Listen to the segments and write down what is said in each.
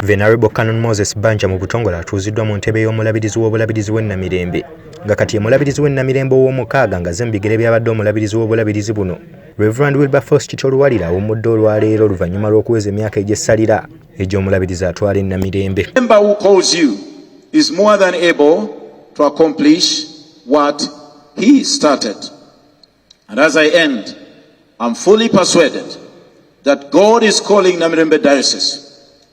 Venerable Can.Moses Banja mu butongole atuuziddwa mu ntebe y'omulabirizi w'obulabirizi w'ennamirembe nga kati ye mulabirizi w'ennamirembe ow'omukaaga nga z'embigere byabadde omulabirizi w'obulabirizi buno. Reverend Wilberforce Kitolwalira awummudde olwaleero oluvannyuma lw'okuweza emyaka egy'essalira egy'omulabirizi atwala ennamirembe. The member who calls you is more than able to accomplish what he started. And as I end, I'm fully persuaded that God is calling Namirembe Diocese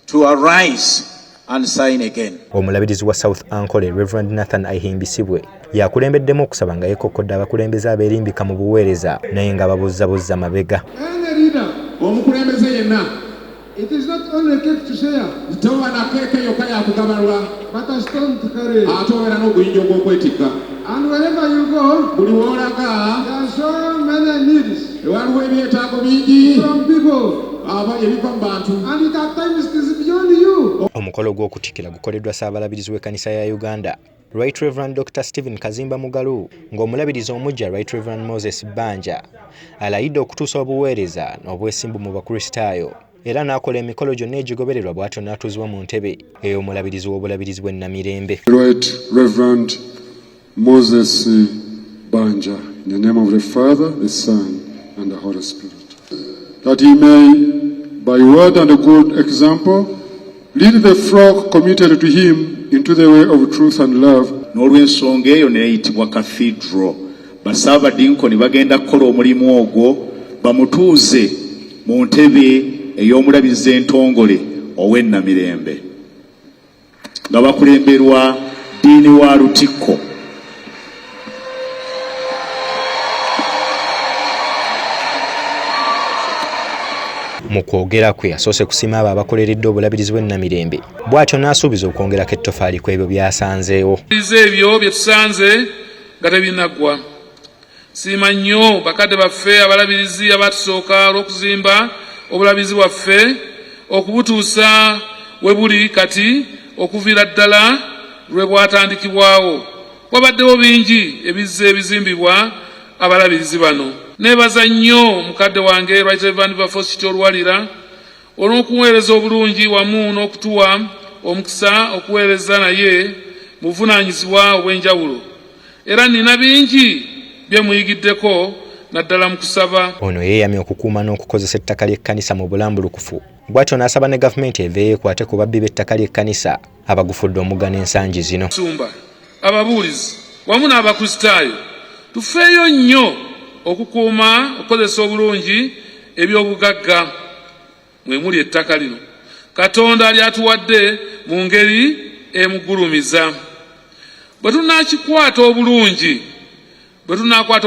to arise and sign again. Omulabirizi wa South Ankole Reverend Nathan Ahimbisibwe yakulembeddemu okusaba nga yeekokkodde abakulembeze abeerimbika mu buweereza naye nga babuzza mabega. Omukulembeze yenna, it is not only cake to share. Tewala keke yokka yakugabalwa, but a stone to carry. Ate obeera n'obuyinja obw'okwetikka. And wherever you go, buli w'olaga, there are so many needs. Waliwo ebyetaago bingi from people. Ebiva mu bantu. And it at times is beyond you. Omukolo gw'okutikkira gukoleddwa Ssaabalabirizi w'ekkanisa ya Uganda Right Reverend Dr. Stephen Kazimba Mugalu ng'omulabirizi omujja Right Reverend Moses Banja alayidde okutuusa obuweereza n'obwesimbu mu bakristaayo era n'akola emikolo gyonna egigobererwa bw'atyo n'atuuzibwa mu ntebe ey'omulabirizi w'obulabirizi bw'ennamirembe. Right Reverend Moses Banja, in the name of the Father, the Son, and the Holy Spirit, that he may, by word and a good example, lead the flock committed to him into the way of truth and love. N'olw'ensonga eyo neeyitibwa Cathedral. Bassaabadinkoni bagenda kukola omulimu ogwo bamutuuze mu ntebe ey'omulabirizi entongole ow'ennamirembe nga bakulemberwa Diini wa Lutikko. Mu kwogera kwe yasoose kusiima abo abakoleredde obulabirizi bw'ennamirembe bw'atyo n'asuubiza okwongerako ettofaali ku ebyo byasanzeewo. Ebyo bye tusanze nga tebinaggwa. Siima nnyo bakadde baffe abalabirizi abatusooka olw'okuzimba obulabirizi bwaffe okubutuusa we buli kati okuviira ddala lwe bwatandikibwawo. Wabaddewo bingi ebizze ebizimbibwa abalabirizi bano. Neebaza nnyo mukadde wange Right Reverend Wilberforce Kitolwalira olw'okuweereza obulungi wamu n'okutuwa omukisa okuweereza naye mu buvunaanyizibwa obw'enjawulo. Era nina bingi bye muyigiddeko naddala mu kusaba. Ono yeeyamye okukuuma n'okukozesa ettaka ly'ekkanisa mu bulambulukufu. Bw'atyo n'asaba ne gavumenti eveeyo ekwate ku babbi b'ettaka ly'ekkanisa abagufudde omugana ensangi zino. Sumba, ababuulizi wamu n'abakristaayo tufeeyo nnyo okukuuma okukozesa obulungi eby'obugagga mwe muli ettaka lino Katonda lyatuwadde mu ngeri emugulumiza. Bwe tunaakwata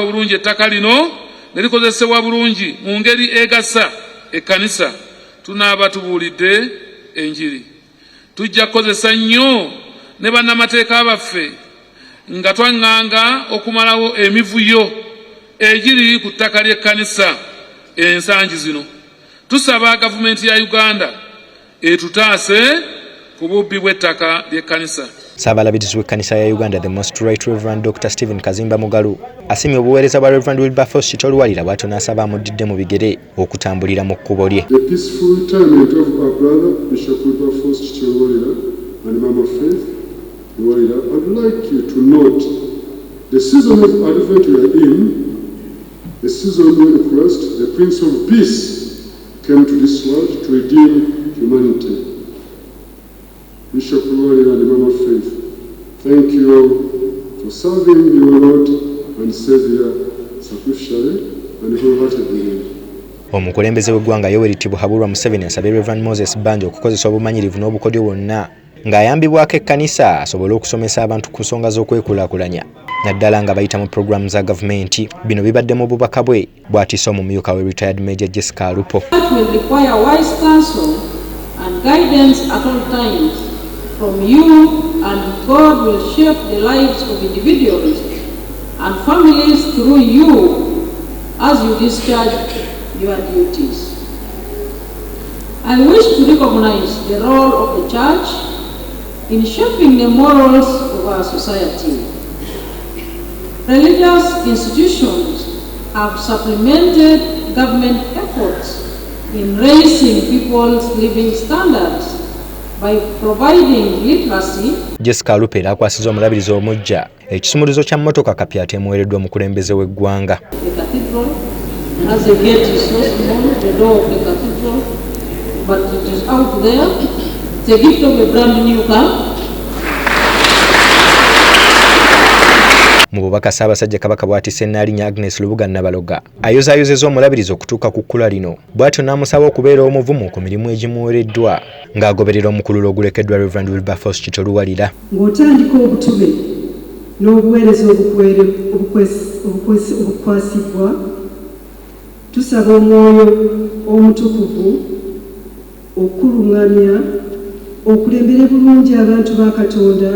obulungi ettaka lino ne likozesebwa bulungi mu ngeri egasa ekkanisa tunaaba tubuulidde enjiri. Tujja kukozesa nnyo ne bannamateeka baffe nga twaŋŋanga okumalawo emivuyo egiri ku ttaka ly'ekkanisa ensangi zino. Tusaba gavumenti ya Uganda etutaase ku bubbi bw'ettaka ly'ekkanisa. Ssaabalabirizi w'ekkanisa ya Uganda the Most Right Reverend Dr. Stephen Kazimba Mugalu asimye obuweereza bwa Reverend Wilberforce Kitolwalira bw'atyo n'asaba amuddidde mu bigere okutambulira mu kkubo lye. The peaceful retirement of our brother Bishop Wilberforce Kitolwalira and Mama Faith Walira, I'd like you to note the season of Advent we are in, the season when Christ, the Prince of Peace, came to this world to redeem humanity. Bishop Walira and Mama Faith, thank you for serving your Lord and Savior sacrificially and wholeheartedly. Omukulembeze w'eggwanga Yoweri Tibuhaburwa Museveni asabye Reverend Moses Banja okukozesa obumanyirivu n'obukodyo bwonna ng'ayambibwako ekkanisa asobole okusomesa abantu ku nsonga z'okwekulaakulanya naddala nga bayita mu pulogulaamu za gavumenti. Bino bibadde mu bubaka bwe bw'atiisa omumyuka we retired Major Jessica Alupo. That will require wise counsel and guidance at all times from you, and God will shape the lives of individuals and families through you as you discharge your duties. I wish to recognize the role of the Church in shaping the morals of our society. Religious institutions have supplemented government efforts in raising people's living standards by providing literacy. Jessica Lupera akwasizza omulabirizi omujja ekisumuluzo kya mmotoka kapya ateemuweereddwa omukulembeze w'eggwanga. The cathedral has a gate is so small, the door of the cathedral, but it is out there. It's a gift of a brand new car. Mu bubaka Ssaabasajja Kabaka bw'atisse Nnaalinnya Agnes Lubuga Nabaloga ayozaayozezza omulabirizi okutuuka ku kkula lino bw'atyo n'amusaba okubeera omuvumu ku mirimu egimuweereddwa ng'agoberera omukululo ogulekeddwa Reverend Wilberforce Kitoluwalira. Ng'otandika obutube n'obuweereza obukwasibwa, tusaba Omwoyo Omutukuvu okulungamya okulembera bulungi abantu ba Katonda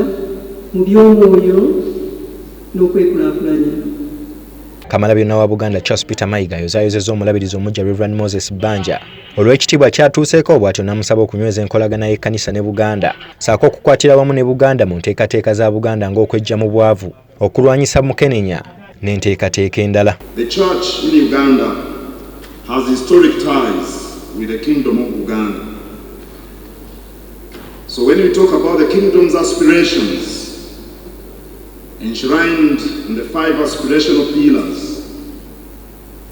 mu by'omwoyo n'okwekulaakulanya. Kamalabyonna wa Buganda Charles Peter Mayiga ayozaayozezza omulabirizi omujja Reverend Moses Banja olw'ekitiibwa kyatuuseeko bw'atyo n'amusaba okunyweza enkolagana y'ekkanisa ne Buganda ssaako okukwatira wamu ne Buganda mu nteekateeka za Buganda ng'okweggya mu bwavu, okulwanyisa mukenenya n'enteekateeka endala. The church in Uganda has historic ties with the Kingdom of Buganda. So when we talk about the kingdom's aspirations enshrined in the 5 aspirational pillars,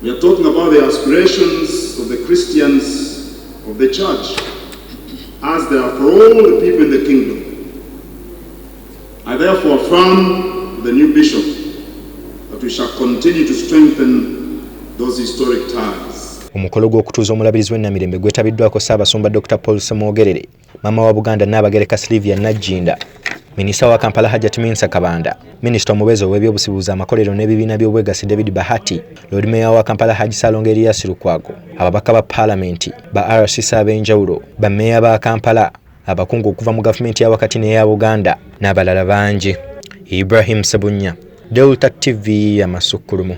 we are talking about the aspirations of the Christians of the church as they are for all the people in the kingdom. I therefore affirm the new bishop that we shall continue to strengthen those historic ties. Omukolo gw'okutuuza omulabirizi w'ennamirembe gwetabiddwako Ssaabasumba Dr. Paul Semwogerere, Maama wa Buganda Nnaabagereka Sylvia Najjinda, Minisita wa Kampala Hajjat Minsa Kabanda, Minisita omubeezi ow'ebyobusuubuzi amakolero n'ebibiina by'obwegassi David Bahati, Lord Mayor wa Kampala Haji Salongo Erias Lukwago, ababaka ba Paalamenti, ba RCC ab'enjawulo, bammeeya ba Kampala, abakungu okuva mu gavumenti ya wakati n'eya Buganda n'abalala bangi. Ibrahim Sebunya, Delta TV ya Masukkulumu.